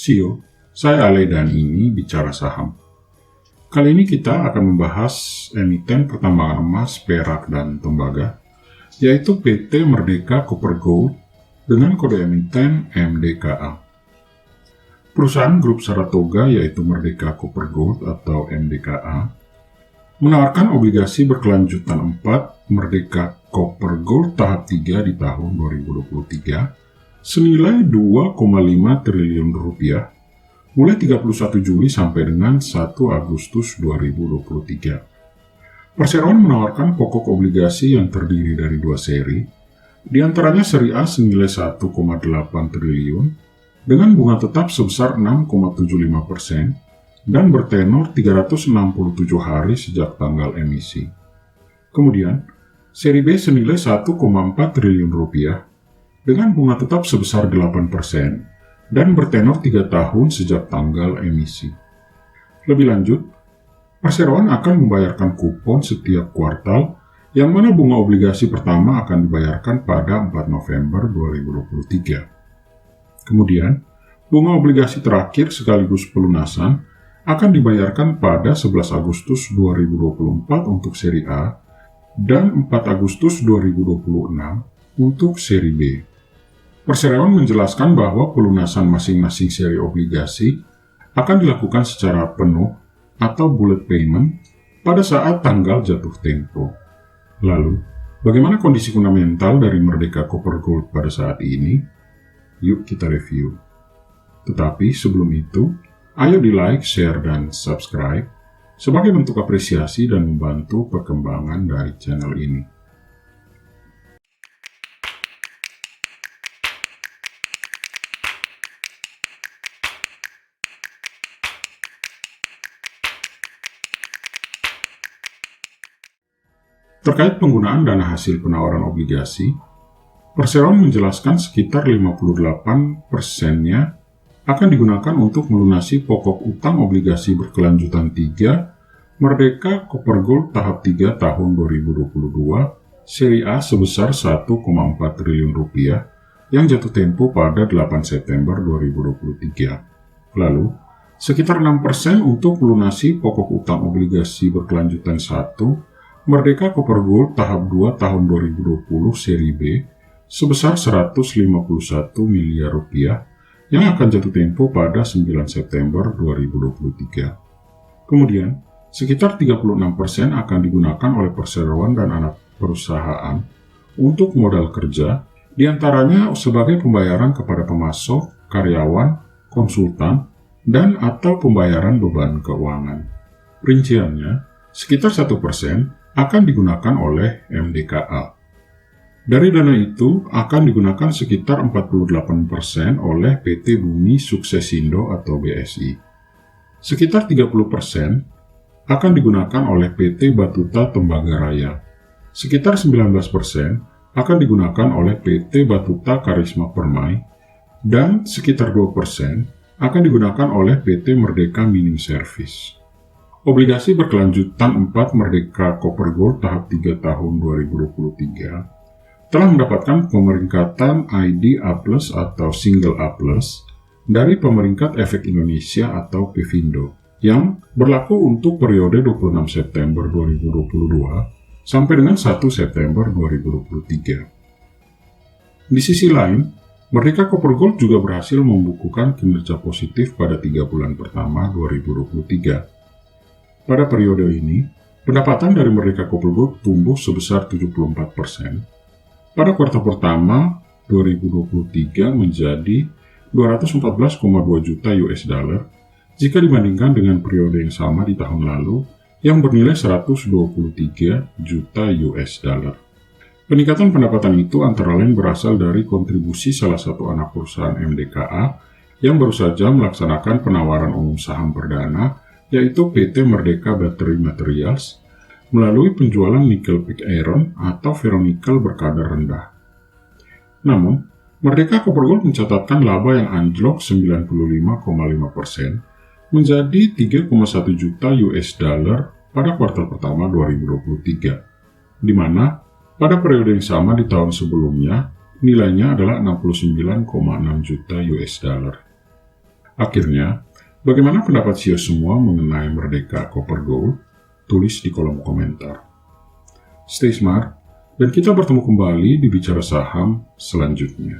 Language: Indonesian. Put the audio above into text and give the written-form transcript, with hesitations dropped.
Sio, saya Ale dan ini Bicara Saham. Kali ini kita akan membahas emiten pertambangan emas, perak, dan tembaga, yaitu PT Merdeka Copper Gold dengan kode emiten MDKA. Perusahaan grup Saratoga yaitu Merdeka Copper Gold atau MDKA menawarkan obligasi berkelanjutan 4 Merdeka Copper Gold tahap 3 di tahun 2023 senilai 2,5 triliun rupiah mulai 31 Juli sampai dengan 1 Agustus 2023. Perseroan menawarkan pokok obligasi yang terdiri dari 2 seri, di antaranya seri A senilai 1,8 triliun dengan bunga tetap sebesar 6,75% dan bertenor 367 hari sejak tanggal emisi. Kemudian, seri B senilai 1,4 triliun rupiah dengan bunga tetap sebesar 8% dan bertenor 3 tahun sejak tanggal emisi. Lebih lanjut, perseroan akan membayarkan kupon setiap kuartal yang mana bunga obligasi pertama akan dibayarkan pada 4 November 2023. Kemudian, bunga obligasi terakhir sekaligus pelunasan akan dibayarkan pada 11 Agustus 2024 untuk seri A dan 4 Agustus 2026 untuk seri B. Perseroan menjelaskan bahwa pelunasan masing-masing seri obligasi akan dilakukan secara penuh atau bullet payment pada saat tanggal jatuh tempo. Lalu, bagaimana kondisi fundamental dari Merdeka Copper Gold pada saat ini? Yuk kita review. Tetapi sebelum itu, ayo di like, share, dan subscribe sebagai bentuk apresiasi dan membantu perkembangan dari channel ini. Terkait penggunaan dana hasil penawaran obligasi, perseroan menjelaskan sekitar 58%-nya akan digunakan untuk melunasi pokok utang obligasi berkelanjutan 3 Merdeka Copper Gold tahap 3 tahun 2022 seri A sebesar 1,4 triliun rupiah yang jatuh tempo pada 8 September 2023. Lalu, sekitar 6% untuk melunasi pokok utang obligasi berkelanjutan 1 Merdeka Copper Gold tahap 2 tahun 2020 seri B sebesar 151 miliar rupiah yang akan jatuh tempo pada 9 September 2023. Kemudian, sekitar 36% akan digunakan oleh perseroan dan anak perusahaan untuk modal kerja, diantaranya sebagai pembayaran kepada pemasok, karyawan, konsultan, dan atau pembayaran beban keuangan. Rinciannya, sekitar 1% akan digunakan oleh MDKA. Dari dana itu akan digunakan sekitar 48% oleh PT Bumi Suksesindo atau BSI. Sekitar 30% akan digunakan oleh PT Batuta Tembaga Raya. Sekitar 19% akan digunakan oleh PT Batuta Karisma Permai dan sekitar 2% akan digunakan oleh PT Merdeka Mining Service. Obligasi berkelanjutan 4 Merdeka Copper Gold tahap 3 tahun 2023 telah mendapatkan pemeringkatan ID A+ atau Single A+ dari Pemeringkat Efek Indonesia atau Pevindo yang berlaku untuk periode 26 September 2022 sampai dengan 1 September 2023. Di sisi lain, Merdeka Copper Gold juga berhasil membukukan kinerja positif pada 3 bulan pertama 2023. Pada periode ini, pendapatan dari Merdeka Copper Gold tumbuh sebesar 74%. Pada kuartal pertama 2023 menjadi 214,2 juta US dollar jika dibandingkan dengan periode yang sama di tahun lalu yang bernilai 123 juta US dollar. Peningkatan pendapatan itu antara lain berasal dari kontribusi salah satu anak perusahaan MDKA yang baru saja melaksanakan penawaran umum saham perdana yaitu PT Merdeka Battery Materials, melalui penjualan nikel pig iron atau ferronikel berkadar rendah. Namun, Merdeka Copper Gold mencatatkan laba yang anjlok 95,5% menjadi 3,1 juta US dollar pada kuartal pertama 2023, di mana pada periode yang sama di tahun sebelumnya nilainya adalah 69,6 juta US dollar. Akhirnya, bagaimana pendapat Sio semua mengenai Merdeka Copper Gold? Tulis di kolom komentar. Stay smart, dan kita bertemu kembali di Bicara Saham selanjutnya.